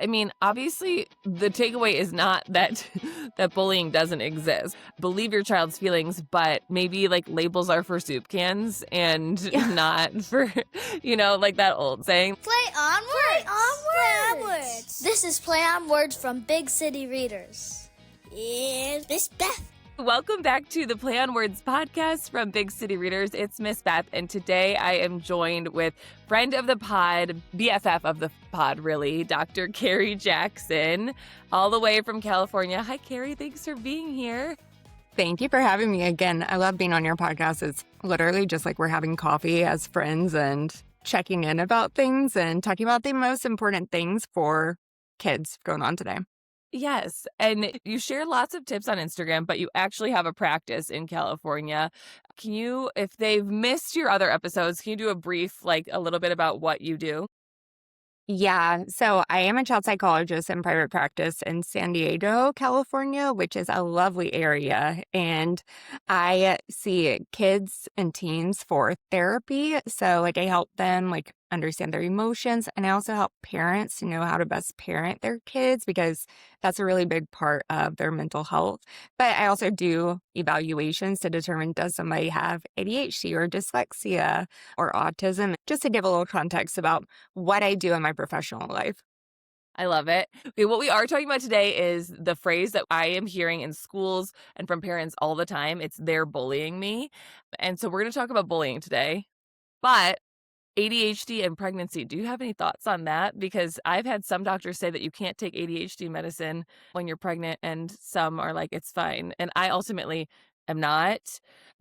I mean, obviously, the takeaway is not that that bullying doesn't exist. Believe your child's feelings, but maybe like labels are for soup cans and Yeah. not for, like that old saying. Play on words. Play on words. This is Play on Words from Big City Readers. Here's Miss Beth. Welcome back to the Play on Words podcast from Big City Readers. It's Miss Beth, and today I am joined with friend of the pod, BFF of the pod, really, Dr. Carrie Jackson, all the way from California. Hi, Carrie. Thanks for being here. Thank you for having me again. I love being on your podcast. It's literally just like we're having coffee as friends and checking in about things and talking about the most important things for kids going on today. Yes, and you share lots of tips on Instagram, but you actually have a practice in California. Can you, if they've missed your other episodes, can you do a brief, a little bit about what you do? Yeah, so I am a child psychologist in private practice in San Diego, California, which is a lovely area. And I see kids and teens for therapy. So I help them understand their emotions. And I also help parents to know how to best parent their kids because that's a really big part of their mental health. But I also do evaluations to determine does somebody have ADHD or dyslexia or autism, just to give a little context about what I do in my professional life. I love it. Okay, what we are talking about today is the phrase that I am hearing in schools and from parents all the time. It's "they're bullying me." And so we're going to talk about bullying today. But ADHD and pregnancy, do you have any thoughts on that? Because I've had some doctors say that you can't take ADHD medicine when you're pregnant, and some are like, it's fine. And I ultimately am not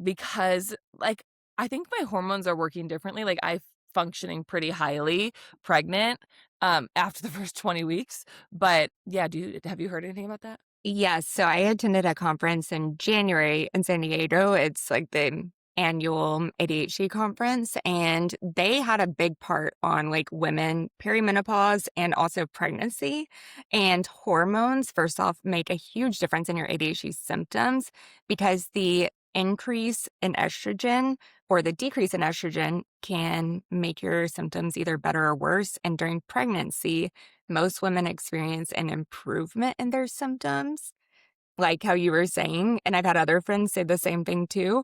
because, I think my hormones are working differently. I'm functioning pretty highly pregnant after the first 20 weeks. But yeah, have you heard anything about that? Yes, so I attended a conference in January in San Diego. It's like the annual ADHD conference, and they had a big part on women perimenopause and also pregnancy. And hormones, first off, make a huge difference in your ADHD symptoms because the increase in estrogen or the decrease in estrogen can make your symptoms either better or worse. And during pregnancy, most women experience an improvement in their symptoms, like how you were saying. And I've had other friends say the same thing too.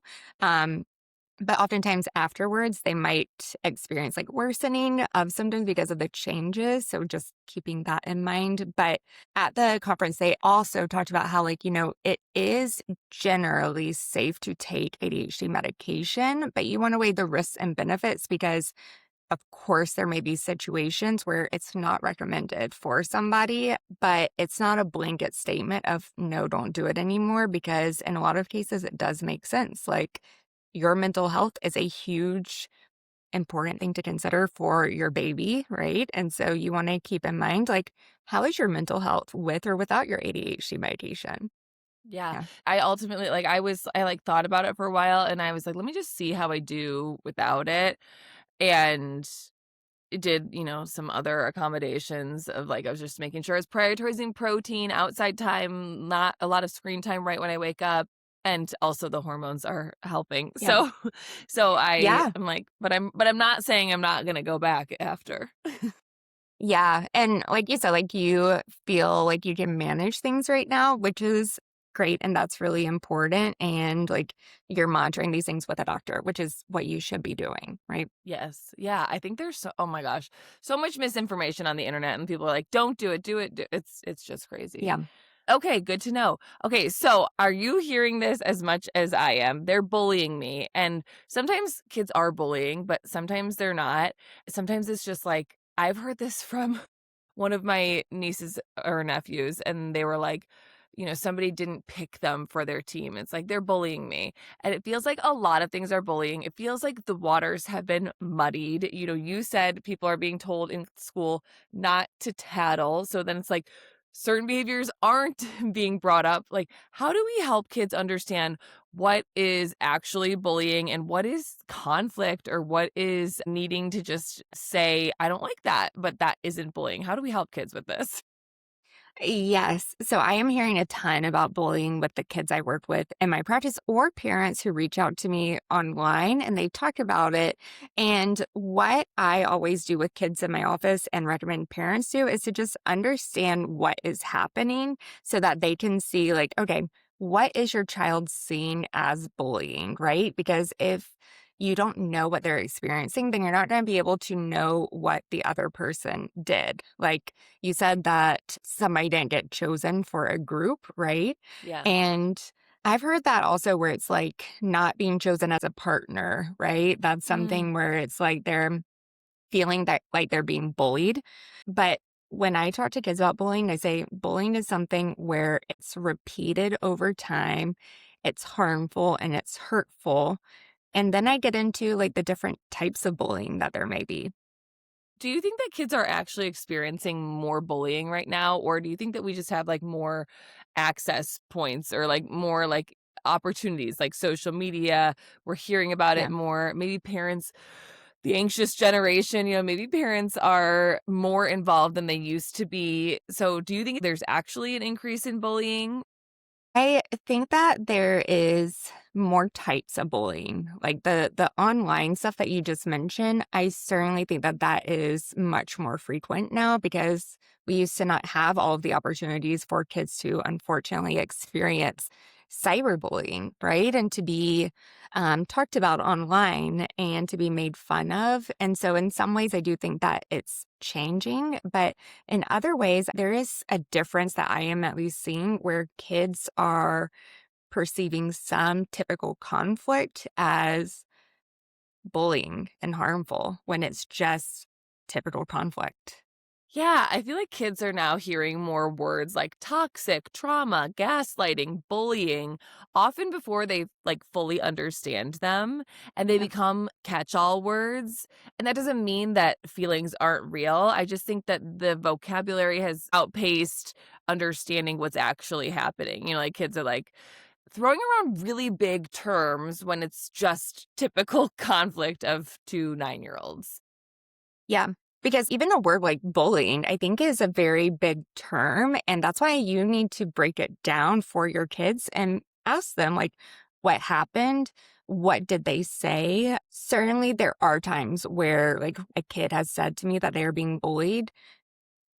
But oftentimes afterwards, they might experience worsening of symptoms because of the changes. So just keeping that in mind. But at the conference, they also talked about how, it is generally safe to take ADHD medication, but you want to weigh the risks and benefits because of course, there may be situations where it's not recommended for somebody, but it's not a blanket statement of no, don't do it anymore, because in a lot of cases, it does make sense. Your mental health is a huge, important thing to consider for your baby, right? And so you want to keep in mind, how is your mental health with or without your ADHD medication? Yeah. Yeah. I ultimately, I thought about it for a while, and I was like, let me just see how I do without it. And it did, some other accommodations of I was just making sure I was prioritizing protein, outside time, not a lot of screen time right when I wake up. And also the hormones are helping. Yeah. So Yeah. I'm like, but I'm not saying I'm not going to go back after. Yeah. And like you said, you feel like you can manage things right now, which is great. And that's really important. And you're monitoring these things with a doctor, which is what you should be doing, right? Yes. Yeah. I think there's oh my gosh, so much misinformation on the internet, and people are like, don't do it, do it. It's just crazy. Yeah. Okay, good to know. Okay, so are you hearing this as much as I am? They're bullying me. And sometimes kids are bullying, but sometimes they're not. Sometimes it's just I've heard this from one of my nieces or nephews, and they were like, somebody didn't pick them for their team. It's like they're bullying me. And it feels like a lot of things are bullying. It feels like the waters have been muddied. You said people are being told in school not to tattle. So then it's certain behaviors aren't being brought up. How do we help kids understand what is actually bullying and what is conflict, or what is needing to just say, I don't like that, but that isn't bullying? How do we help kids with this? Yes. So I am hearing a ton about bullying with the kids I work with in my practice or parents who reach out to me online and they talk about it. And what I always do with kids in my office and recommend parents do is to just understand what is happening so that they can see, like, okay, what is your child seeing as bullying, right? Because if you don't know what they're experiencing, then you're not going to be able to know what the other person did. Like, you said that somebody didn't get chosen for a group, right? Yeah. And I've heard that also where it's like not being chosen as a partner, right? That's Mm. something where it's like they're feeling that like they're being bullied. But when I talk to kids about bullying, I say bullying is something where it's repeated over time, it's harmful and it's hurtful. And then I get into like the different types of bullying that there may be. Do you think that kids are actually experiencing more bullying right now? Or do you think that we just have like more access points or like more like opportunities like social media? We're hearing about it Yeah. more. Maybe parents, the anxious generation, maybe parents are more involved than they used to be. So do you think there's actually an increase in bullying? I think that there is more types of bullying. Like the online stuff that you just mentioned, I certainly think that that is much more frequent now because we used to not have all of the opportunities for kids to unfortunately experience cyberbullying, right? And to be talked about online and to be made fun of. And so, in some ways, I do think that it's changing. But in other ways, there is a difference that I am at least seeing where kids are perceiving some typical conflict as bullying and harmful when it's just typical conflict. Yeah, I feel like kids are now hearing more words like toxic, trauma, gaslighting, bullying, often before they like fully understand them and they Yeah. become catch-all words. And that doesn't mean that feelings aren't real. I just think that the vocabulary has outpaced understanding what's actually happening. Like kids are like throwing around really big terms when it's just typical conflict of two 9-year-olds. Yeah. Because even the word like bullying, I think is a very big term. And that's why you need to break it down for your kids and ask them, like, what happened? What did they say? Certainly, there are times where, like, a kid has said to me that they are being bullied.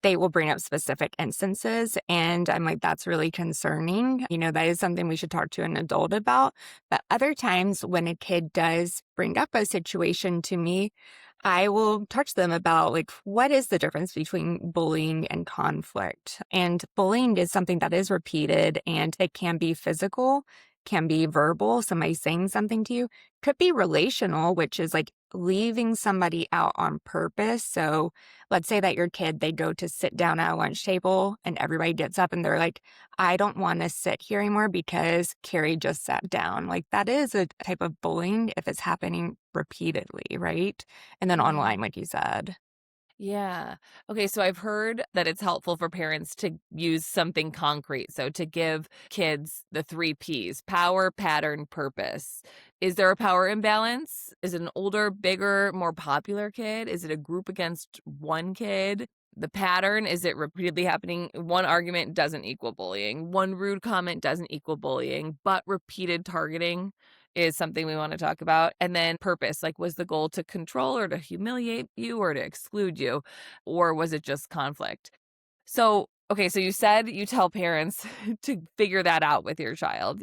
They will bring up specific instances, and I'm like, "That's really concerning." That is something we should talk to an adult about. But other times when a kid does bring up a situation to me, I will touch them about, like, what is the difference between bullying and conflict? And bullying is something that is repeated, and it can be physical, can be verbal, somebody saying something to you, could be relational, which is like leaving somebody out on purpose. So let's say that your kid, they go to sit down at a lunch table and everybody gets up and they're like, I don't want to sit here anymore because Carrie just sat down. Like that is a type of bullying if it's happening repeatedly, right? And then Mhm. online, like you said. Yeah. Okay. So I've heard that it's helpful for parents to use something concrete. So to give kids the three P's: power, pattern, purpose. Is there a power imbalance? Is it an older, bigger, more popular kid? Is it a group against one kid? The pattern, is it repeatedly happening? One argument doesn't equal bullying. One rude comment doesn't equal bullying, but repeated targeting is something we want to talk about. And then purpose, like was the goal to control or to humiliate you or to exclude you? Or was it just conflict? So, okay, so you said you tell parents to figure that out with your child.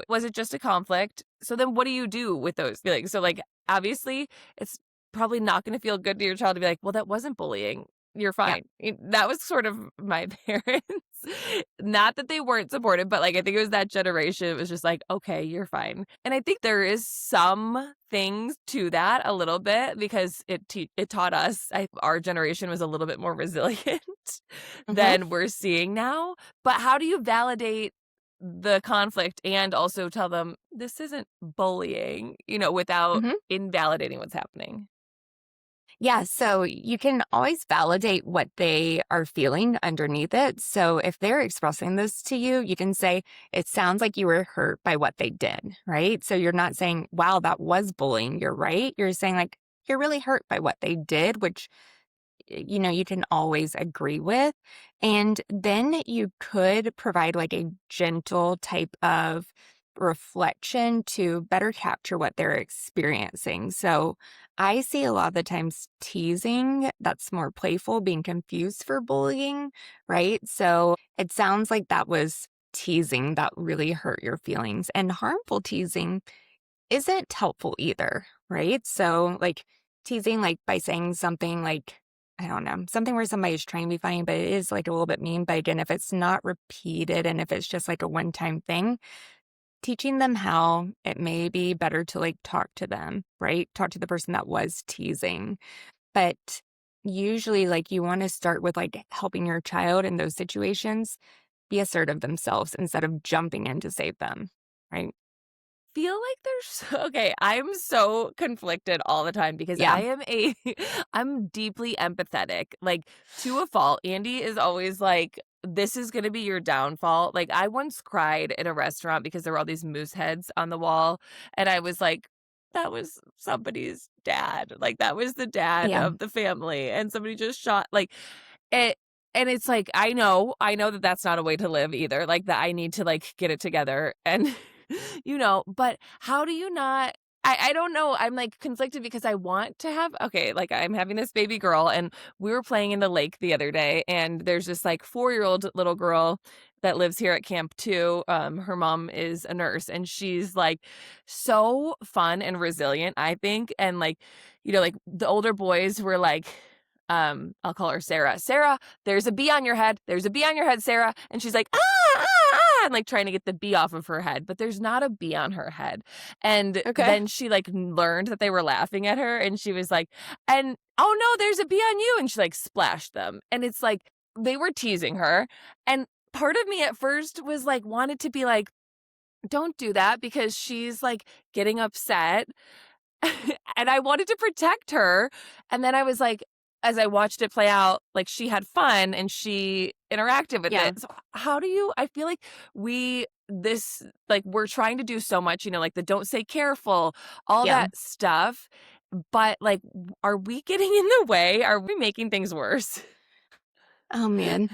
Was it just a conflict? So then what do you do with those feelings? So, like, obviously, it's probably not going to feel good to your child to be like, well, that wasn't bullying. You're Yeah. fine. That was sort of my parents. Not that they weren't supportive, but like I think it was that generation. It was just like, okay, you're fine. And I think there is some things to that a little bit because it taught us our generation was a little bit more resilient Hmm. than we're seeing now. But how do you validate the conflict and also tell them this isn't bullying, without Hmm. invalidating what's happening? Yeah, so you can always validate what they are feeling underneath it. So if they're expressing this to you, you can say, it sounds like you were hurt by what they did, right? So you're not saying, wow, that was bullying. You're right. You're saying, like, you're really hurt by what they did, which you can always agree with. And then you could provide like a gentle type of reflection to better capture what they're experiencing. So I see a lot of the times teasing that's more playful being confused for bullying, right? So it sounds like that was teasing that really hurt your feelings, and harmful teasing isn't helpful either, right? So, like, teasing, like, by saying something like, I don't know, something where somebody's trying to be funny, but it is like a little bit mean. But again, if it's not repeated and if it's just like a one time thing, teaching them how it may be better to like talk to them, right? Talk to the person that was teasing. But usually, like, you want to start with like helping your child in those situations be assertive themselves instead of jumping in to save them, right? Feel like there's okay, I'm so conflicted all the time because Yeah. I am a I'm deeply empathetic, like, to a fault. Andy is always like, "This is gonna be your downfall." Like, I once cried in a restaurant because there were all these moose heads on the wall, and I was like, "That was somebody's dad." Like, that was the dad Yeah. of the family, and somebody just shot like, it and it's like, I know that that's not a way to live either, like, that I need to, like, get it together and but how do you not I don't know, I'm, like, conflicted because I want to have okay, like, I'm having this baby girl, and we were playing in the lake the other day, and there's this, like, 4-year-old little girl that lives here at camp too. Her mom is a nurse, and she's, like, so fun and resilient, I think, and, like, like, the older boys were like, I'll call her Sarah. "Sarah, there's a bee on your head. There's a bee on your head, Sarah." And she's like, "Ah, ah, ah," and like trying to get the bee off of her head, but there's not a bee on her head. And Okay. then she like learned that they were laughing at her, and she was like, and oh no, there's a bee on you. And she like splashed them. And it's like they were teasing her. And part of me at first was like, wanted to be like, don't do that because she's like getting upset. And I wanted to protect her. And then I was like, as I watched it play out, like she had fun and she interacted with Yeah. it. So how do you I feel like we're trying to do so much, like the don't say careful, all Yeah. that stuff. But like are we getting in the way? Are we making things worse? Oh, man.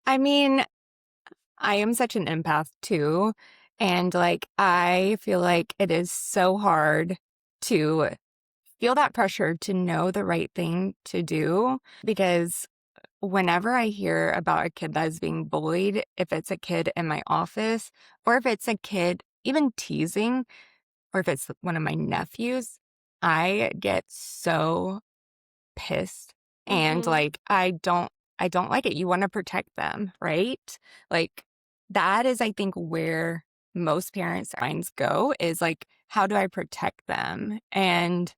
I mean, I am such an empath too. And like, I feel like it is so hard to feel that pressure to know the right thing to do because whenever I hear about a kid that is being bullied, if it's a kid in my office or if it's a kid even teasing, or if it's one of my nephews, I get so pissed and Mhm. like I don't like it. You want to protect them, right? Like that is I think where most parents' minds go is like how do I protect them? And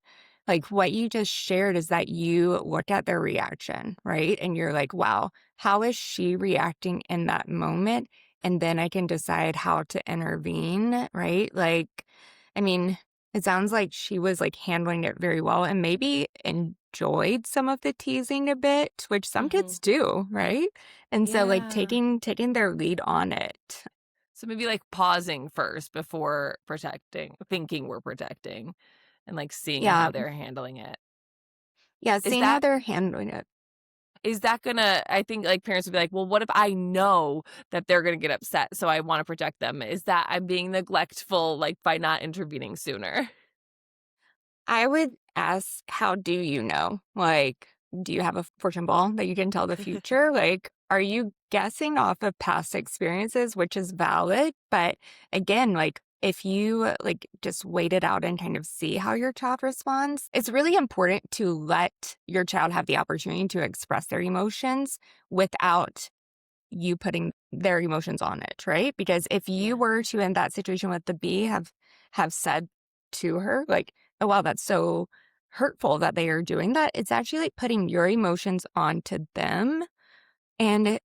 like what you just shared is that you look at their reaction, right? And you're like, wow, how is she reacting in that moment? And then I can decide how to intervene, right? Like, I mean, it sounds like she was, like, handling it very well and maybe enjoyed some of the teasing a bit, which some kids Mhm. do, right? And so, like, Yeah. taking their lead on it. So maybe like pausing first before thinking we're protecting and like seeing Yeah. how they're handling it. Yeah, Is seeing how that they're handling it. is that gonna I think like parents would be like, well, what if I know that they're gonna get upset, so I want to protect them? Is that I'm being neglectful like by not intervening sooner? I would ask, how do you know? Like, do you have a fortune ball that you can tell the future? Like, are you guessing off of past experiences, which is valid? But again, like, if you like just wait it out and kind of see how your child responds, it's really important to let your child have the opportunity to express their emotions without you putting their emotions on it, right? Because if you Yeah. were to in that situation with the bee have said to her like, "Oh wow, that's so hurtful that they are doing that," it's actually like putting your emotions onto them. And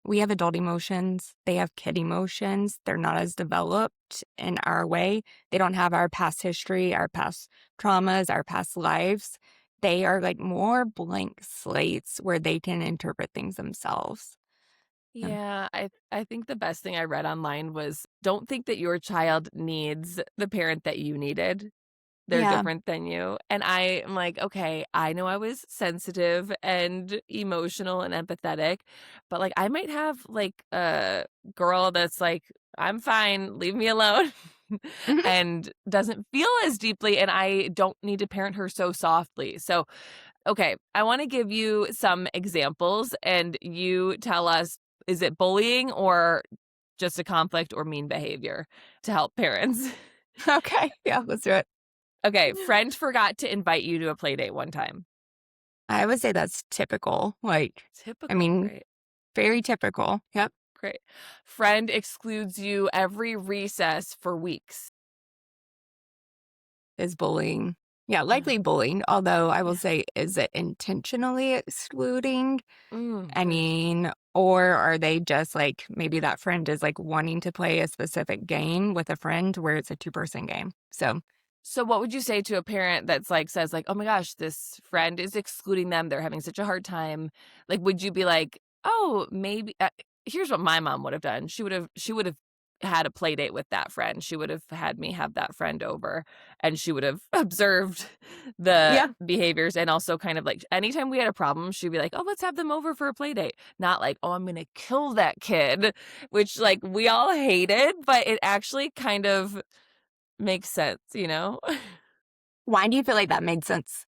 we have adult emotions, they have kid emotions. They're not as developed in our way. They don't have our past history, our past traumas, our past lives. They are like more blank slates where they can interpret things themselves. Um, Yeah, I think the best thing I read online was don't think that your child needs the parent that you needed. they're Yeah. different than you. And I am like, okay, I know I was sensitive and emotional and empathetic, but like I might have like a girl that's like, I'm fine, leave me alone. Mhm. And doesn't feel as deeply, and I don't need to parent her so softly. So, okay, I want to give you some examples and you tell us, is it bullying or just a conflict or mean behavior to help parents? Okay. Yeah, let's do it. Okay, friend forgot to invite you to a play date one time. I would say that's typical. I Typical, mean, great. very typical. Yep. Great. Friend excludes you every recess for weeks. Is bullying. Yeah, Yeah. likely bullying. Although I will Yeah. say, is it intentionally excluding? I Good. mean, or are they just like maybe that friend is like wanting to play a specific game with a friend where it's a two-person game. So, So what would you say to a parent that's like says like, "Oh my gosh, this friend is excluding them. They're having such a hard time." Like would you be like, "Oh, maybe here's what my mom would have done. She would have had a play date with that friend. She would have had me have that friend over and she would have observed the yeah. behaviors and also kind of like anytime we had a problem, she'd be like, "Oh, let's have them over for a play date." Not like, "Oh, I'm going to kill that kid," which like we all hated, but it actually kind of makes sense, you know? Why do you feel like that made sense?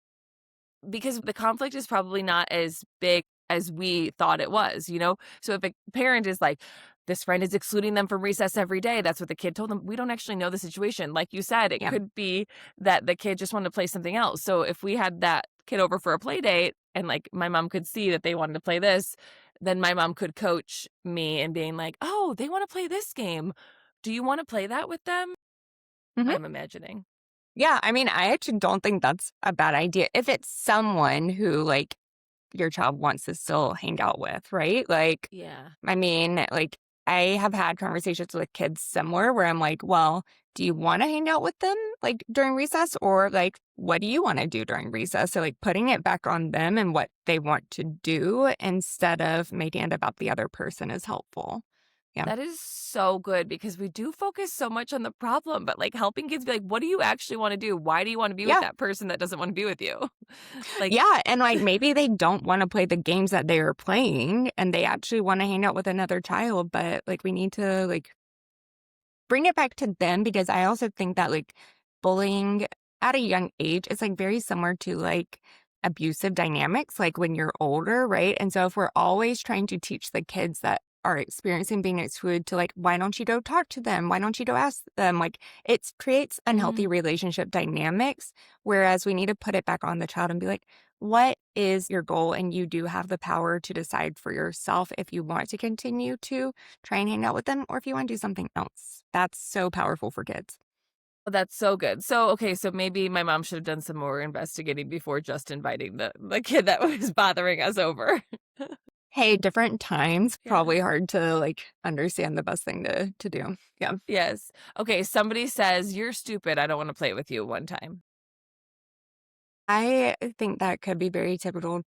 Because the conflict is probably not as big as we thought it was, you know? So if a parent is like, this friend is excluding them from recess every day, that's what the kid told them. We don't actually know the situation. Like you said, it Yeah. could be that the kid just wanted to play something else. So if we had that kid over for a play date and like my mom could see that they wanted to play this, then my mom could coach me and being like, oh, they want to play this game. Do you want to play that with them? Mhm. I'm imagining. Yeah. I mean, I actually don't think that's a bad idea if it's someone who like your child wants to still hang out with, right? Like, Yeah. I mean, like, I have had conversations with kids similar where I'm like, well, do you want to hang out with them like during recess or like, what do you want to do during recess? So, like, putting it back on them and what they want to do instead of making it about the other person is helpful. Yeah. That is so good because we do focus so much on the problem, but like helping kids be like, what do you actually want to do? Why do you want to be with Yeah. that person that doesn't want to be with you? Like, Yeah. And like, maybe they don't want to play the games that they are playing and they actually want to hang out with another child, but like, we need to like bring it back to them because I also think that like bullying at a young age is like very similar to like abusive dynamics, like when you're older, right? And so if we're always trying to teach the kids that are experiencing being excluded to like, why don't you go talk to them? Why don't you go ask them? Like it creates unhealthy mm, relationship dynamics. Whereas we need to put it back on the child and be like, what is your goal? And you do have the power to decide for yourself if you want to continue to try and hang out with them or if you want to do something else. That's so powerful for kids. that's so good. So, okay, so maybe my mom should have done some more investigating before just inviting the kid that was bothering us over. Hey, different times, Yeah. probably hard to like understand the best thing to do. Yeah. Yes. Okay, somebody says, you're stupid. I don't want to play with you one time. I think that could be very typical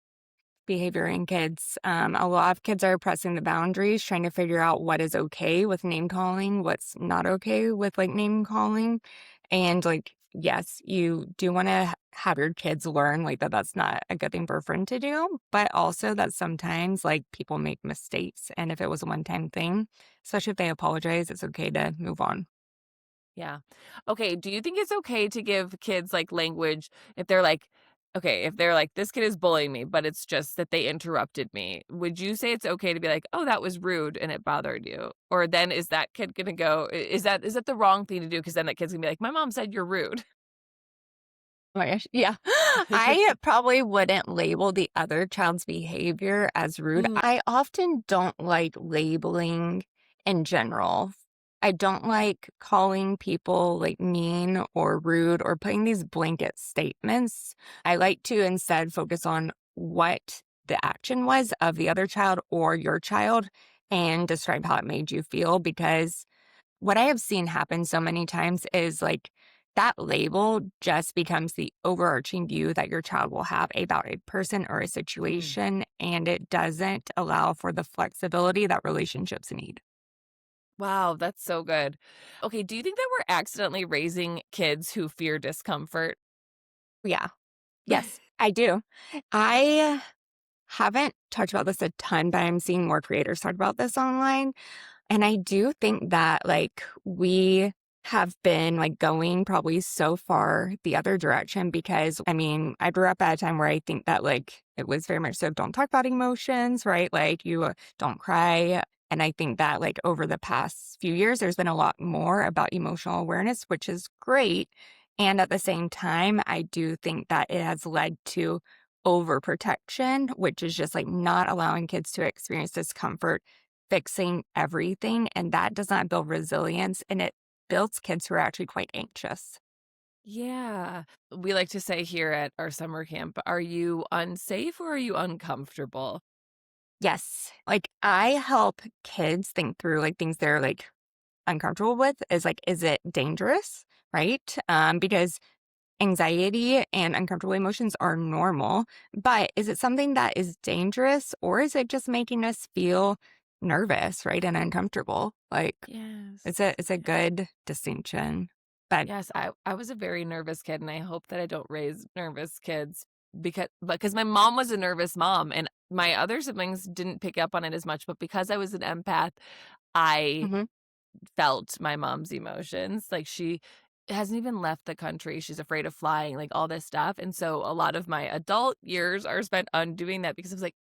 behavior in kids. A lot of kids are pressing the boundaries, trying to figure out what is okay with name calling, what's not okay with like name calling. And like, yes, you do want to have your kids learn like that that's not a good thing for a friend to do, but also that sometimes like people make mistakes. And if it was a one time thing, especially if they apologize, it's okay to move on. Yeah. Okay, do you think it's okay to give kids, like, language if they're like okay, if they're like, "This kid is bullying me, but it's just that they interrupted me." Would you say it's okay to be like, "Oh, that was rude and it bothered you?" Or then is that kid gonna go is that the wrong thing to do? Because then that kid's gonna be like, "My mom said you're rude." Oh my gosh. Yeah. I probably wouldn't label the other child's behavior as rude. Mm, I often don't like labeling in general. I don't like calling people like mean or rude or putting these blanket statements. I like to instead focus on what the action was of the other child or your child and describe how it made you feel because what I have seen happen so many times is like that label just becomes the overarching view that your child will have about a person or a mm. situation, and it doesn't allow for the flexibility that relationships need. Wow, that's so good. Okay, do you think that we're accidentally raising kids who fear discomfort? Yeah. Yes, I do. I haven't talked about this a ton, but I'm seeing more creators talk about this online. And I do think that, like, we have been, like, going probably so far the other direction because, I mean, I grew up at a time where I think that, like, it was very much so don't talk about emotions, right? Like, you don't cry. And I think that, like, over the past few years, there's been a lot more about emotional awareness, which is great. And at the same time, I do think that it has led to overprotection, which is just like not allowing kids to experience discomfort, fixing everything. And that does not build resilience and it builds kids who are actually quite anxious. Yeah. We like to say here at our summer camp, are you unsafe or are you uncomfortable? Yes. Like I help kids think through like things they're like uncomfortable with is like, is it dangerous? Right. Because anxiety and uncomfortable emotions are normal, but is it something that is dangerous or is it just making us feel nervous, right? And uncomfortable? Like Yes. it's a Yes. good distinction. But Yes, I was a very nervous kid, and I hope that I don't raise nervous kids because my mom was a nervous mom, and my other siblings didn't pick up on it as much, but because I was an empath, I mhm. felt my mom's emotions. Like, she hasn't even left the country, she's afraid of flying, like, all this stuff, and so a lot of my adult years are spent undoing that because I was like,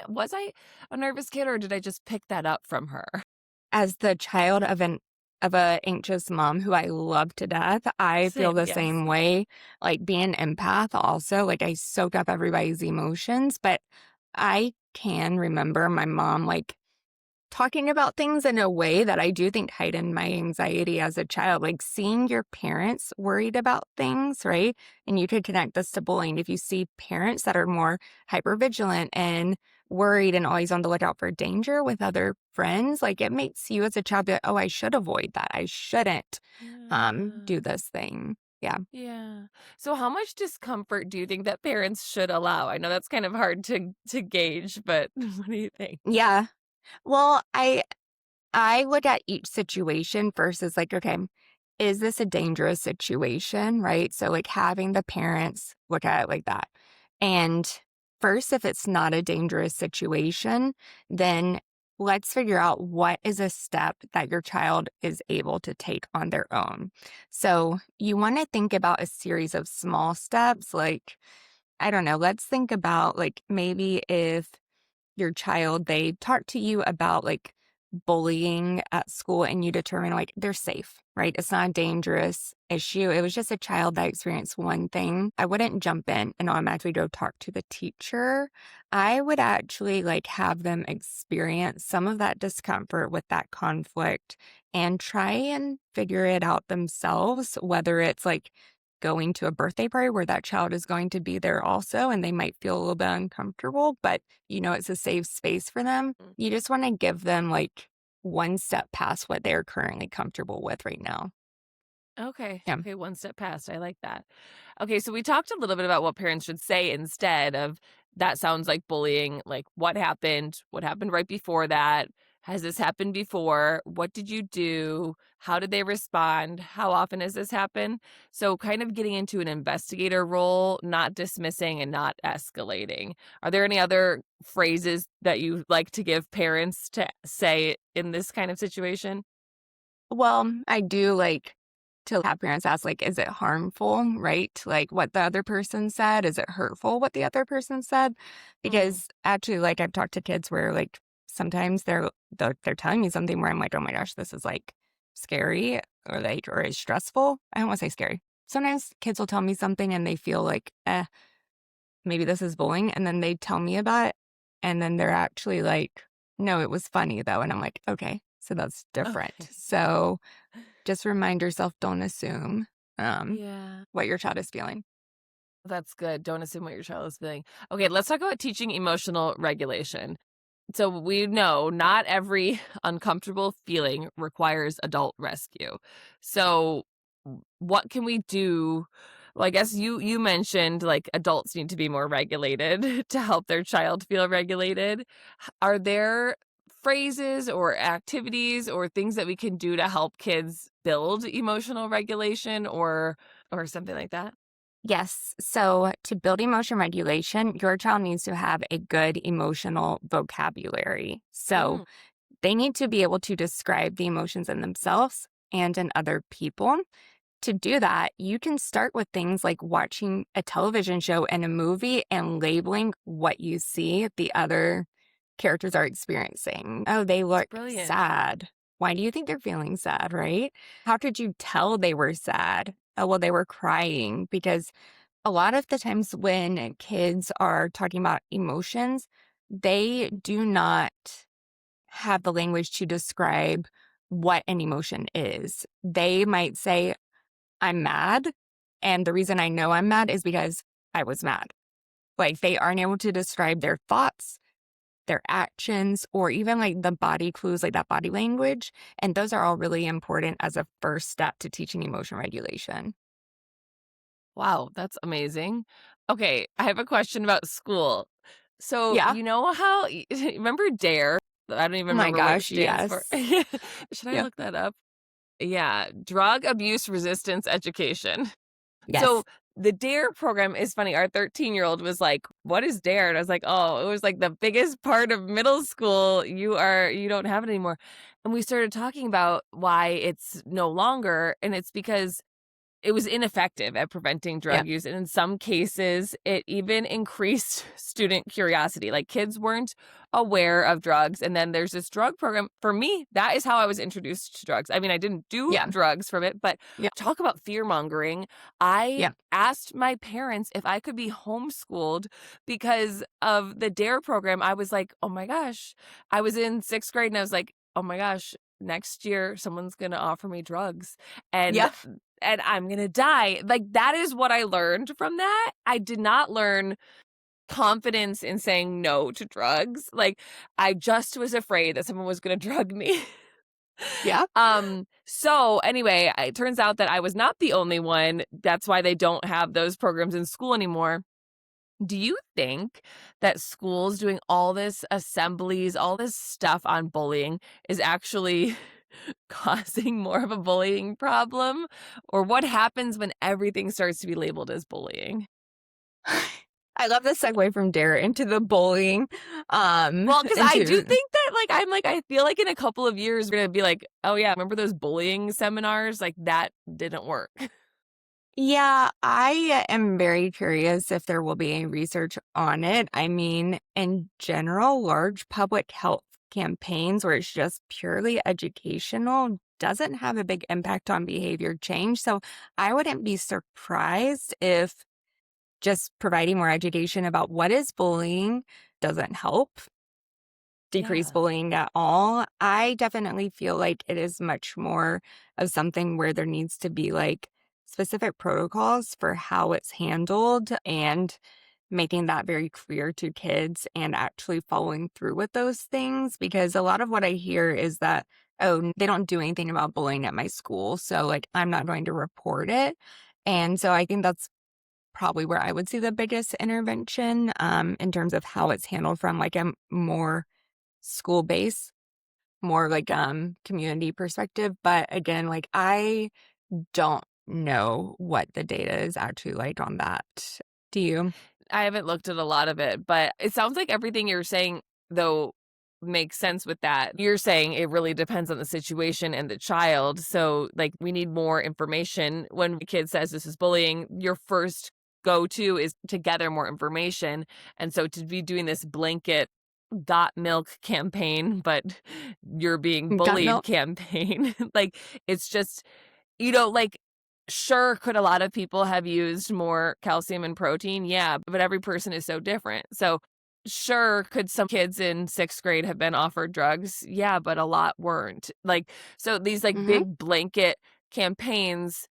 was I a nervous kid, or did I just pick that up from her?" As the child of a anxious mom who I love to death, I feel Same, the yes. same way. Like being an empath also, like I soak up everybody's emotions, but I can remember my mom like talking about things in a way that I do think heightened my anxiety as a child, like seeing your parents worried about things, right? And you could connect this to bullying. If you see parents that are more hypervigilant and worried and always on the lookout for danger with other friends, like it makes you as a child be like, oh, I should avoid that. I shouldn't Yeah. do this thing. Yeah. Yeah. So how much discomfort do you think that parents should allow? I know that's kind of hard to gauge, but what do you think? Yeah. Well, I look at each situation first as like, okay, is this a dangerous situation? Right. So, like, having the parents look at it like that. And first, if it's not a dangerous situation, then let's figure out what is a step that your child is able to take on their own. So, you want to think about a series of small steps. Like, I don't know, let's think about like maybe if your child, they talk to you about like bullying at school and you determine like they're safe, right? It's not a dangerous issue. It was just a child that experienced one thing. I wouldn't jump in and automatically go talk to the teacher. I would actually like have them experience some of that discomfort with that conflict and try and figure it out themselves, whether it's like going to a birthday party where that child is going to be there also and they might feel a little bit uncomfortable, but it's a safe space for them. Mm. You just want to give them like one step past what they're currently comfortable with right now. Okay. Yeah. Okay, one step past. I like that. Okay, so we talked a little bit about what parents should say instead of that sounds like bullying. Like, what happened? What happened right before that? Has this happened before? What did you do? How did they respond? How often has this happened? So, kind of getting into an investigator role, not dismissing and not escalating. Are there any other phrases that you like to give parents to say in this kind of situation? Well, I do like to have parents ask, like, is it harmful, right? Like what the other person said, is it hurtful what the other person said? Mm. Because actually, like, I've talked to kids where like sometimes they're telling me something where I'm like, oh my gosh, this is like scary or like or it's stressful. I don't want to say scary. Sometimes kids will tell me something and they feel like, maybe this is bullying, and then they tell me about it, and then they're actually like, no, it was funny though, and I'm like, okay, so that's different. Okay. So just remind yourself, don't assume, Yeah. what your child is feeling. That's good. Don't assume what your child is feeling. Okay, let's talk about teaching emotional regulation. So we know not every uncomfortable feeling requires adult rescue. So what can we do? Well, I guess you mentioned like adults need to be more regulated to help their child feel regulated. Are there phrases or activities or things that we can do to help kids build emotional regulation or something like that? Yes. So, to build emotion regulation, your child needs to have a good emotional vocabulary. So, Mm, they need to be able to describe the emotions in themselves and in other people. To do that, you can start with things like watching a television show and a movie and labeling what you see the other characters are experiencing. Oh, they it's look brilliant. sad. Why do you think they're feeling sad, right? How could you tell they were sad? Oh, well, they were crying because a lot of the times when kids are talking about emotions, they do not have the language to describe what an emotion is. They might say, I'm mad. And the reason I know I'm mad is because I was mad. Like they aren't able to describe their thoughts, their actions, or even like the body clues, like that body language. And those are all really important as a first step to teaching emotion regulation. Wow, that's amazing. Okay, I have a question about school. So, Yeah. you know how remember DARE? I don't Oh even my remember what it gosh. stands for. Yes. Should I Yeah. look that up? Yeah, drug abuse resistance education. Yes. So, the DARE program is funny. Our 13-year-old was like, "What is DARE?" And I was like, "Oh, it was like the biggest part of middle school. You don't have it anymore." And we started talking about why it's no longer, and it's because it was ineffective at preventing Yeah. drug use, and in some cases, it even increased student curiosity. Like, kids weren't aware of drugs, and then there's this drug program. For me, that is how I was introduced to drugs. I mean, I didn't do Yeah. drugs from it, but Yeah. talk about fear-mongering. I Yeah. asked my parents if I could be homeschooled because of the DARE program. I was like, "Oh my gosh." I was in 6th grade, and I was like, "Oh my gosh, next year, someone's gonna offer me drugs." And Yeah. I'm gonna die. Like, that is what I learned from that. I did not learn confidence in saying no to drugs. Like, I just was afraid that someone was gonna drug me. Yeah. So anyway, it turns out that I was not the only one. That's why they don't have those programs in school anymore. Do you think that schools doing all this assemblies, all this stuff on bullying is actually causing more of a bullying problem? Or what happens when everything starts to be labeled as bullying? I love the segue from dare into the bullying. Well, because I do Into think that, like, I feel like in a couple of years, we're gonna be like, oh, yeah, remember those bullying seminars? Like, that didn't work. Yeah, I am very curious if there will be any research on it. I mean, in general, large public health campaigns where it's just purely educational doesn't have a big impact on behavior change. So I wouldn't be surprised if just providing more education about what is bullying doesn't help decrease Yeah. bullying at all. I definitely feel like it is much more of something where there needs to be like specific protocols for how it's handled and making that very clear to kids and actually following through with those things. Because a lot of what I hear is that, oh, they don't do anything about bullying at my school. So, like, I'm not going to report it. And so I think that's probably where I would see the biggest intervention in terms of how it's handled from like a more school base, more like community perspective. But again, like I don't know what the data is actually like on that. Do you? I haven't looked at a lot of it, but it sounds like everything you're saying, though, makes sense with that. You're saying it really depends on the situation and the child. So, like, we need more information. When a kid says this is bullying, your first go to is to gather more information. And so to be doing this blanket got milk campaign, but you're being Got bullied milk? campaign, like, it's just, like, sure, could a lot of people have used more calcium and protein? Yeah, but every person is so different. So, sure, could some kids in 6th grade have been offered drugs? Yeah, but a lot weren't. Like, so these like Hmm. big blanket campaigns,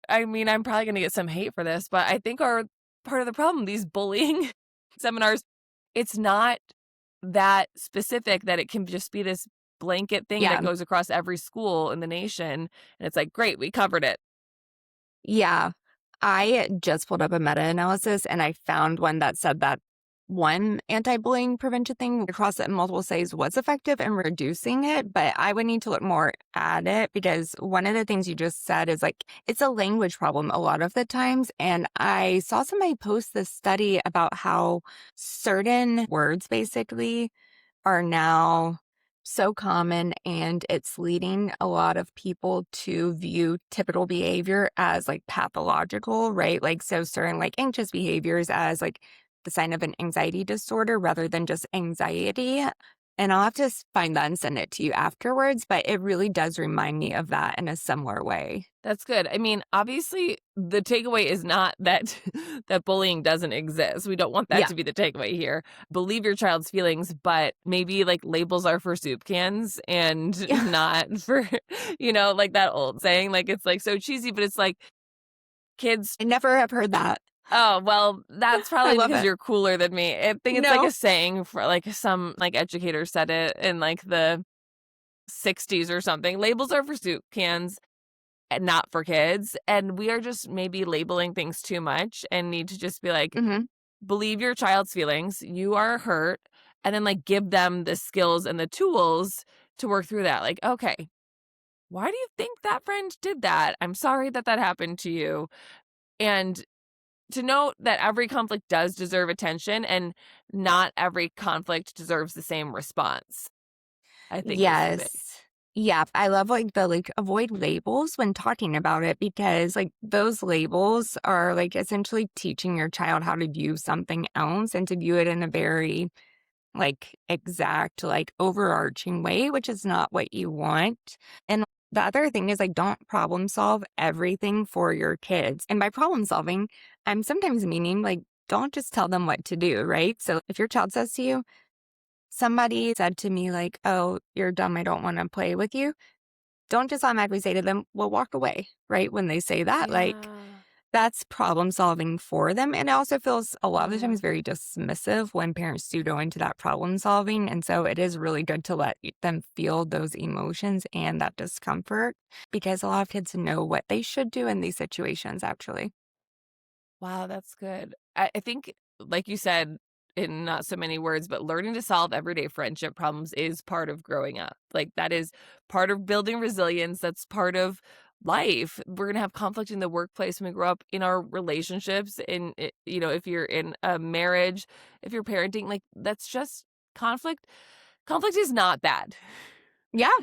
I mean, I'm probably going to get some hate for this, but I think are part of the problem. These bullying seminars, it's not that specific that it can just be this blanket thing that Yeah. goes across every school in the nation. And it's like, great, we covered it. Yeah. I just pulled up a meta analysis and I found one that said that one anti-bullying prevention thing across multiple studies was effective in reducing it, but I would need to look more at it because one of the things you just said is like it's a language problem a lot of the times. And I saw somebody post this study about how certain words basically are now so common and it's leading a lot of people to view typical behavior as like pathological, right? Like, so certain like anxious behaviors as like the sign of an anxiety disorder rather than just anxiety. And I'll have to find that and send it to you afterwards, but it really does remind me of that in a similar way. That's good. I mean, obviously, the takeaway is not that that bullying doesn't exist. We don't want that Yeah. to be the takeaway here. Believe your child's feelings, but maybe like labels are for soup cans and Yeah. not for, like that old saying. Like it's like so cheesy, but it's like kids. I never have heard that. Oh, well, that's I probably love because it. you're cooler than me. I think it's like No. a saying for like some like educator said it in like the 60s or something. Labels are for soup cans and not for kids. And we are just maybe labeling things too much and need to just be like, Hmm. believe your child's feelings. You are hurt. And then like give them the skills and the tools to work through that. Like, okay, why do you think that friend did that? I'm sorry that that happened to you. And to note that every conflict does deserve attention and not every conflict deserves the same response, I think is the big. Yes. Yeah, I love like the like avoid labels when talking about it because like those labels are like essentially teaching your child how to view something else and to view it in a very like exact like overarching way, which is not what you want. And the other thing is like don't problem solve everything for your kids. And by problem solving, I'm sometimes meaning like don't just tell them what to do, right? So if your child says to you, somebody said to me, like, oh, you're dumb. I don't want to play with you. Don't just automatically say to them, well, walk away, right? When they say that, like, Yeah. that's problem solving for them. And it also feels a lot of the Yeah. times very dismissive when parents do go into that problem solving. And so it is really good to let them feel those emotions and that discomfort because a lot of kids know what they should do in these situations, actually. Wow, that's good. I think, like you said, in not so many words, but learning to solve everyday friendship problems is part of growing up. Like that is part of building resilience. That's part of life. We're gonna have conflict in the workplace when we grow up, in our relationships, if you're in a marriage, if you're parenting, like that's just conflict. Conflict is not bad. Yeah.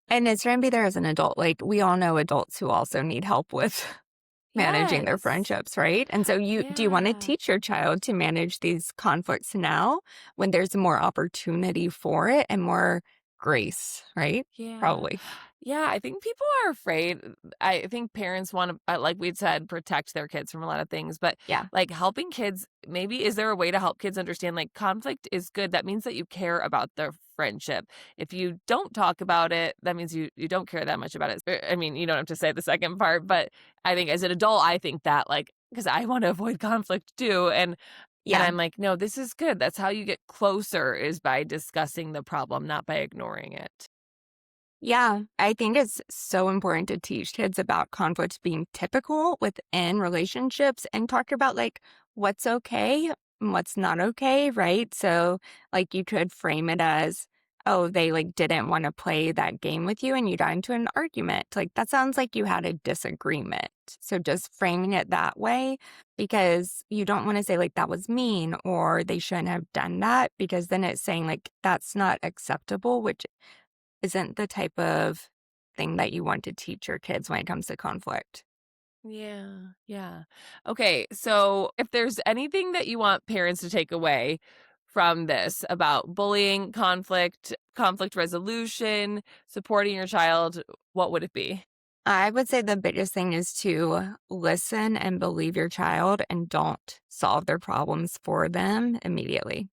And it's going to be there as an adult. Like, we all know adults who also need help with managing their Yes. friendships, right? And so do you want to Yeah. teach your child to manage these conflicts now when there's more opportunity for it and more grace, right? Yeah. Probably. Yeah, I think people are afraid. I think parents want to, like we'd said, protect their kids from a lot of things, but Yeah. like helping kids, maybe is there a way to help kids understand like conflict is good? That means that you care about their friendship. If you don't talk about it, that means you don't care that much about it. I mean, you don't have to say the second part, but I think as an adult, I think that like, because I want to avoid conflict too. And Yeah. I'm like, no, this is good. That's how you get closer, is by discussing the problem, not by ignoring it. Yeah, I think it's so important to teach kids about conflict being typical within relationships and talk about like what's okay and what's not okay, right? So, like, you could frame it as, oh, they like didn't want to play that game with you and you got into an argument. Like, that sounds like you had a disagreement. So, just framing it that way because you don't want to say like that was mean or they shouldn't have done that because then it's saying like that's not acceptable, which isn't the type of thing that you want to teach your kids when it comes to conflict. Yeah, yeah. Okay, so if there's anything that you want parents to take away from this about bullying, conflict resolution, supporting your child, what would it be? I would say the biggest thing is to listen and believe your child and don't solve their problems for them immediately.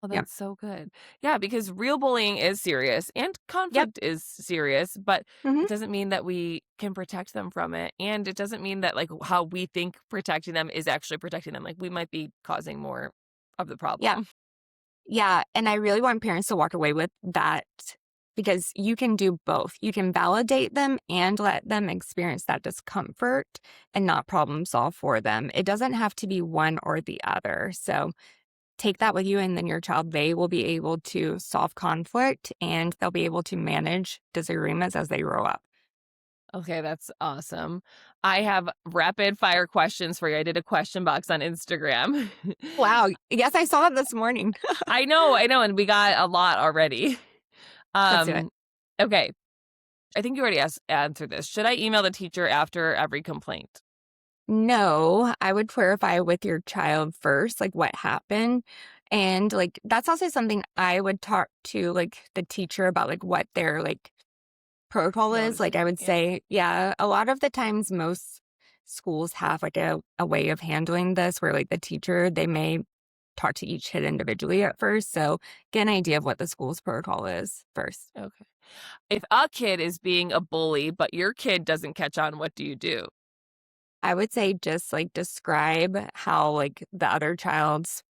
Oh, Yep. that's so good. Yeah, because real bullying is serious and Yep. conflict is serious, but Hmm. it doesn't mean that we can protect them from it. And it doesn't mean that like how we think protecting them is actually protecting them. Like we might be causing more of the Yeah. problem. Yeah. And I really want parents to walk away with that because you can do both. You can validate them and let them experience that discomfort and not problem solve for them. It doesn't have to be one or the other. So take that with you, and then your child, they will be able to solve conflict and they'll be able to manage disagreements as they grow up. Okay, that's awesome. I have rapid fire questions for you. I did a question box on Instagram. Wow. Yes, I saw that this morning. I know, and we got a lot already. Let's do it. Okay. I think you already answered this. Should I email the teacher after every complaint? No, I would clarify with your child first, like what happened. And like that's also something I would talk to like the teacher about, like what their like protocol is. Like I Noticing. would Yeah. say, yeah, a lot of the times most schools have like a way of handling this where like the teacher, they may talk to each kid individually at first. So get an idea of what the school's protocol is first. Okay. If a kid is being a bully, but your kid doesn't catch on, what do you do? I would say just like describe how like the other child's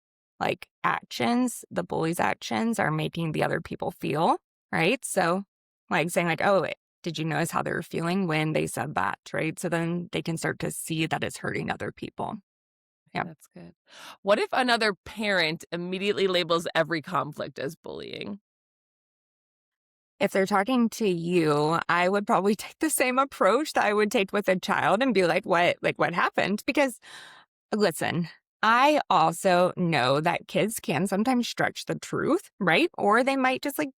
like actions, the bully's actions are making the other people feel, right? So like saying like, oh, did you notice how they were feeling when they said that, right? So then they can start to see that it's hurting other people. Yeah. That's good. What if another parent immediately labels every conflict as bullying? If they're talking to you, I would probably take the same approach that I would take with a child and be like what happened? Because listen, I also know that kids can sometimes stretch the truth, right? Or they might just like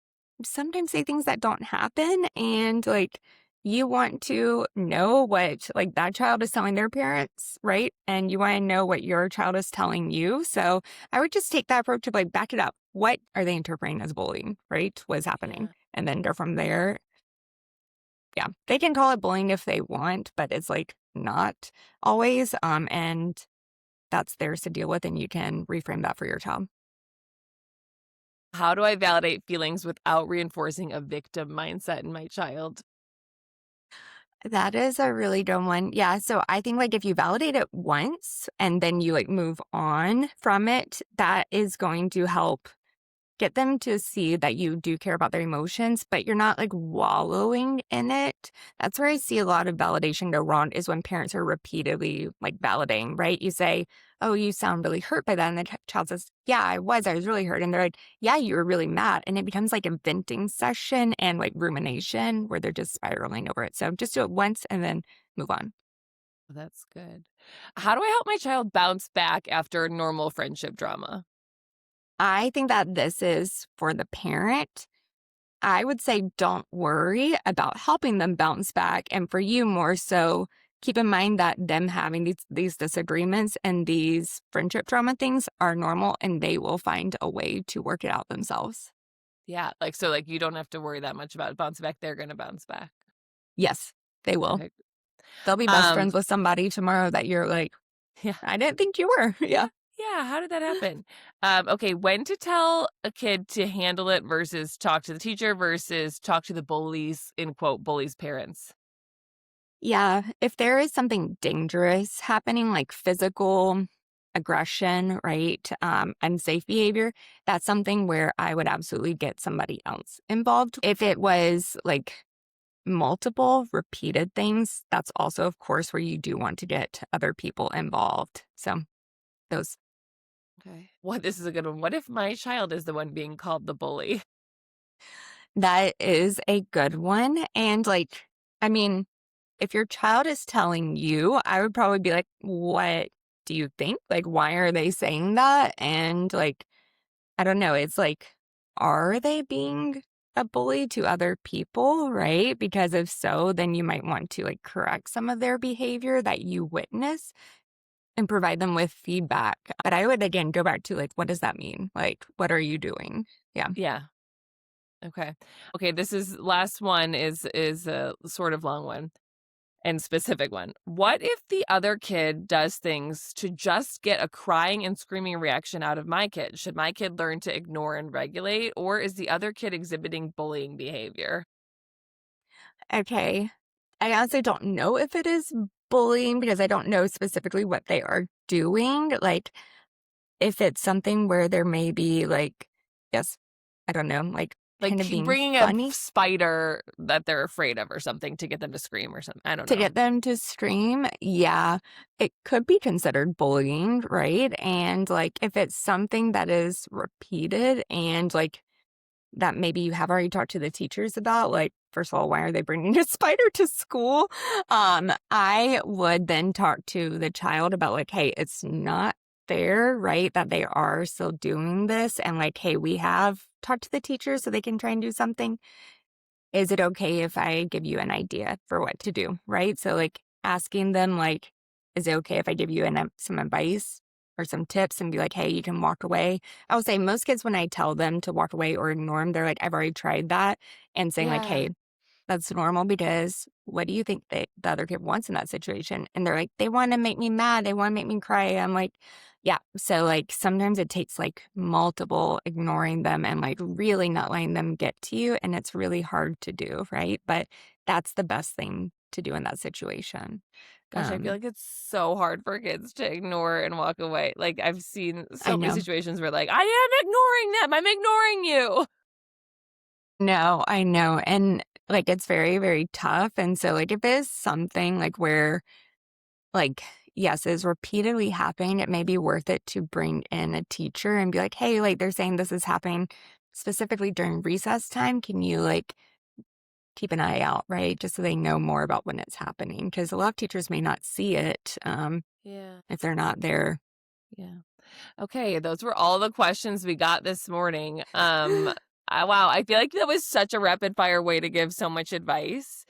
sometimes say things that don't happen. And like you want to know what like that child is telling their parents, right? And you want to know what your child is telling you. So I would just take that approach of like back it up. What are they interpreting as bullying, right? What's happening? Yeah. And then go from there. Yeah. They can call it bullying if they want, but it's like not always. And that's theirs to deal with, and you can reframe that for your child. How do I validate feelings without reinforcing a victim mindset in my child? That is a really good one. Yeah. So I think like if you validate it once and then you like move on from it, that is going to help get them to see that you do care about their emotions, but you're not like wallowing in it. That's where I see a lot of validation go wrong is when parents are repeatedly like validating, right? You say, oh, you sound really hurt by that. And the child says, yeah, I was really hurt. And they're like, yeah, you were really mad. And it becomes like a venting session and like rumination where they're just spiraling over it. So just do it once and then move on. That's good. How do I help my child bounce back after normal friendship drama? I think that this is for the parent. I would say don't worry about helping them bounce back. And for you, more so, keep in mind that them having these disagreements and these friendship trauma things are normal and they will find a way to work it out themselves. Yeah, like so like you don't have to worry that much about bouncing back. They're gonna bounce back. Yes, they will. Okay. They'll be best Um, friends with somebody tomorrow that you're like, yeah. I didn't think you were. Yeah. Yeah, how did that happen? Okay, when to tell a kid to handle it versus talk to the teacher versus talk to the bullies, in quote, bullies' parents. Yeah. If there is something dangerous happening, like physical aggression, right? Unsafe behavior, that's something where I would absolutely get somebody else involved. If it was like multiple repeated things, that's also, of course, where you do want to get other people involved. So those, Okay. What this is a good one. What if my child is the one being called the bully? that is a good one. And like, I mean, if your child is telling you, I would probably be like, what do you think? Like, why are they saying that? And like, I don't know. It's like, are they being a bully to other people? Right? Because if so, then you might want to like correct some of their behavior that you witness and provide them with feedback. But I would again go back to like, what does that mean? Like, what are you doing? Yeah. Yeah. Okay. Okay, this is last one is a sort of long one and specific one. What if the other kid does things to just get a crying and screaming reaction out of my kid? Should my kid learn to ignore and regulate, or is the other kid exhibiting bullying behavior? Okay. I honestly don't know if it is bullying because I don't know specifically what they are doing. Like, if it's something where there may be like, yes, I don't know, like Like kind of being bringing a funny spider that they're afraid of or something to get them to scream or something. I don't to know. get them to scream. Yeah, it could be considered bullying, right? And like if it's something that is repeated and like that maybe you have already talked to the teachers about, like, first of all, why are they bringing a spider to school? I would then talk to the child about, like, hey, it's not fair, right, that they are still doing this. And, like, hey, we have talked to the teachers so they can try and do something. Is it okay if I give you an idea for what to do, right? So, like, asking them, like, is it okay if I give you some advice or some tips and be like, hey, you can walk away? I would say most kids, when I tell them to walk away or ignore them, they're like, I've already tried that. And saying, like, Yeah. hey, that's normal because what do you think the other kid wants in that situation? And they're like, they want to make me mad. They want to make me cry. I'm like, yeah. So, like, sometimes it takes like multiple ignoring them and like really not letting them get to you. And it's really hard to do. Right. But that's the best thing to do in that situation. Gosh, I feel like it's so hard for kids to ignore and walk away. Like I've seen I so many know. situations where like, I am ignoring them. I'm ignoring you. No, I know. And like, it's very, very tough. And so, like, if it is something like where, like, yes, is repeatedly happening, it may be worth it to bring in a teacher and be like, hey, like, they're saying this is happening specifically during recess time. Can you, like, keep an eye out, right? Just so they know more about when it's happening. Because a lot of teachers may not see it Yeah. if they're not there. Yeah. Okay, those were all the questions we got this morning. Wow, I feel like that was such a rapid fire way to give so much advice.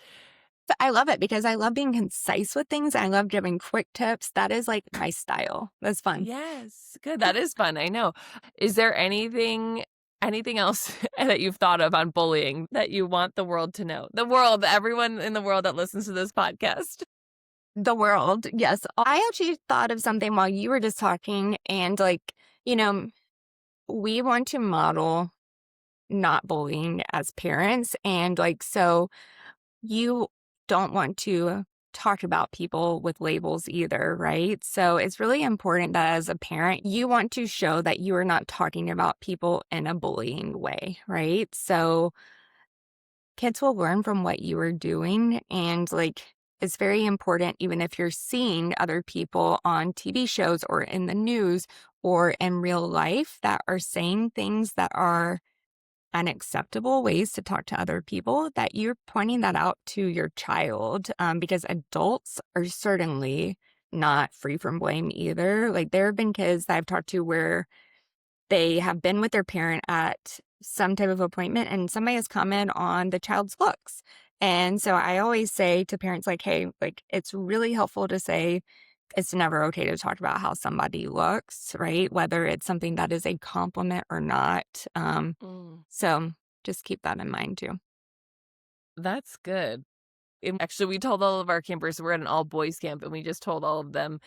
But I love it because I love being concise with things. I love giving quick tips. That is like my style. That's fun. Yes, good. That is fun. I know. Is there anything else that you've thought of on bullying that you want the world to know? The world, everyone in the world that listens to this podcast. The world, yes. I actually thought of something while you were just talking, and like, you know, we want to model not bullying as parents. And like, so you don't want to talk about people with labels either, right? So it's really important that as a parent, you want to show that you are not talking about people in a bullying way, right? So kids will learn from what you are doing. And like, it's very important, even if you're seeing other people on TV shows or in the news or in real life that are saying things that are unacceptable ways to talk to other people, that you're pointing that out to your child, because adults are certainly not free from blame either. Like, there have been kids that I've talked to where they have been with their parent at some type of appointment and somebody has commented on the child's looks. And so I always say to parents, like, hey, like, it's really helpful to say it's never okay to talk about how somebody looks, right? Whether it's something that is a compliment or not. Mm, So just keep that in mind too. that's good. Actually, we told all of our campers we're at an all boys camp, and we just told all of them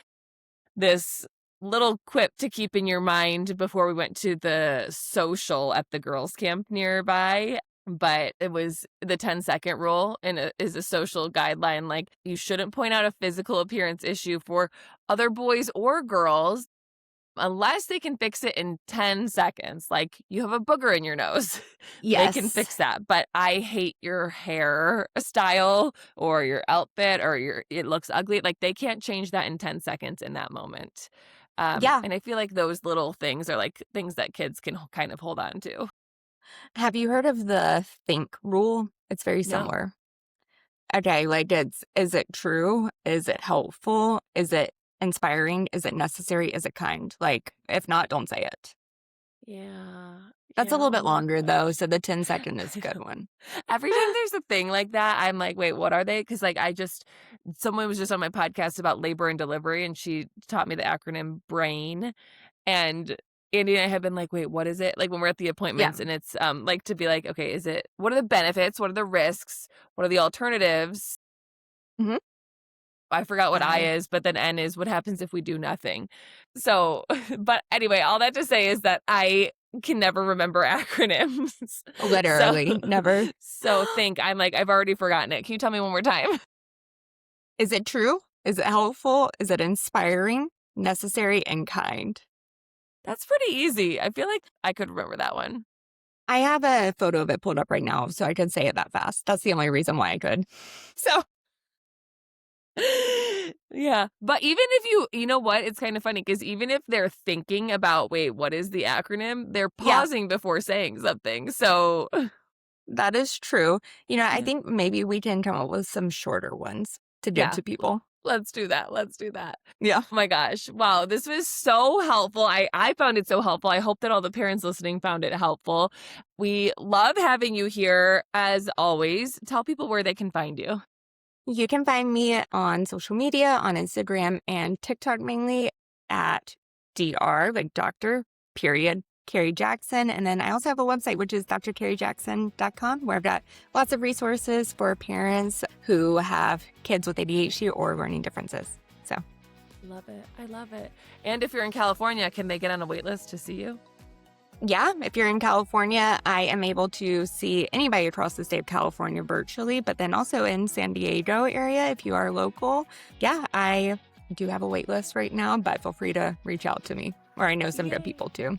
this little quip to keep in your mind before we went to the social at the girls' camp nearby. But it was the 10-second rule and it is a social guideline. Like, you shouldn't point out a physical appearance issue for other boys or girls unless they can fix it in 10 seconds. Like, you have a booger in your nose. They can Yes. fix that. But I hate your hair style or your outfit or it looks ugly. Like, they can't change that in 10 seconds in that moment. Yeah. And I feel like those little things are like things that kids can kind of hold on to. Have you heard of the think rule? It's very No. similar. Okay, like is it true? Is it helpful? Is it inspiring? Is it necessary? Is it kind? Like, if not, don't say it. Yeah. That's a Yeah. little Oh bit my longer though, gosh. so the 10-second is a good one. Every time there's a thing like that, I'm like, wait, what are they? Because like someone was just on my podcast about labor and delivery, and she taught me the acronym BRAIN, and Andy and I have been like, wait, what is it? Like when we're at the Yeah. appointments, and it's like to be like, okay, what are the benefits? What are the risks? What are the alternatives? Mhm. I forgot what I I is, but then N is what happens if we do nothing. So, but anyway, all that to say is that I can never remember acronyms. So, literally never. I'm like, I've already forgotten it. Can you tell me one more time? Is it true? Is it helpful? Is it inspiring? Necessary and kind? That's pretty easy. I feel like I could remember that one. I have a photo of it pulled up right now, so I could say it that fast. That's the only reason why I could. So, Yeah. But even if you know what? It's kind of funny because even if they're thinking about, wait, what is the acronym? They're yeah, pausing before saying something. So, that is true. I yeah. think maybe we can come up with some shorter ones to give Yeah. to people. Let's do that. Let's do that. Yeah. Oh my gosh. Wow. This was so helpful. I found it so helpful. I hope that all the parents listening found it helpful. We love having you here as always. Tell people where they can find you. You can find me on social media, on Instagram and TikTok mainly at Dr. like doctor, period, Carrie Jackson. And then I also have a website, which is drcarriejackson.com, where I've got lots of resources for parents who have kids with ADHD or learning differences. So, Love it. I love it. And if you're in California, can they get on a wait list to see you? yeah, if you're in California, I am able to see anybody across the state of California virtually, but then also in San Diego area, if you are local. Yeah, I do have a wait list right now, but feel free to reach out to me, or I know some good people too.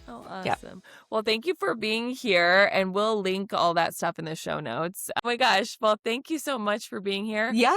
Oh, Yeah. awesome. Well, thank you for being here, and we'll link all that stuff in the show notes. Oh my gosh. Well, thank you so much for being here. Yeah,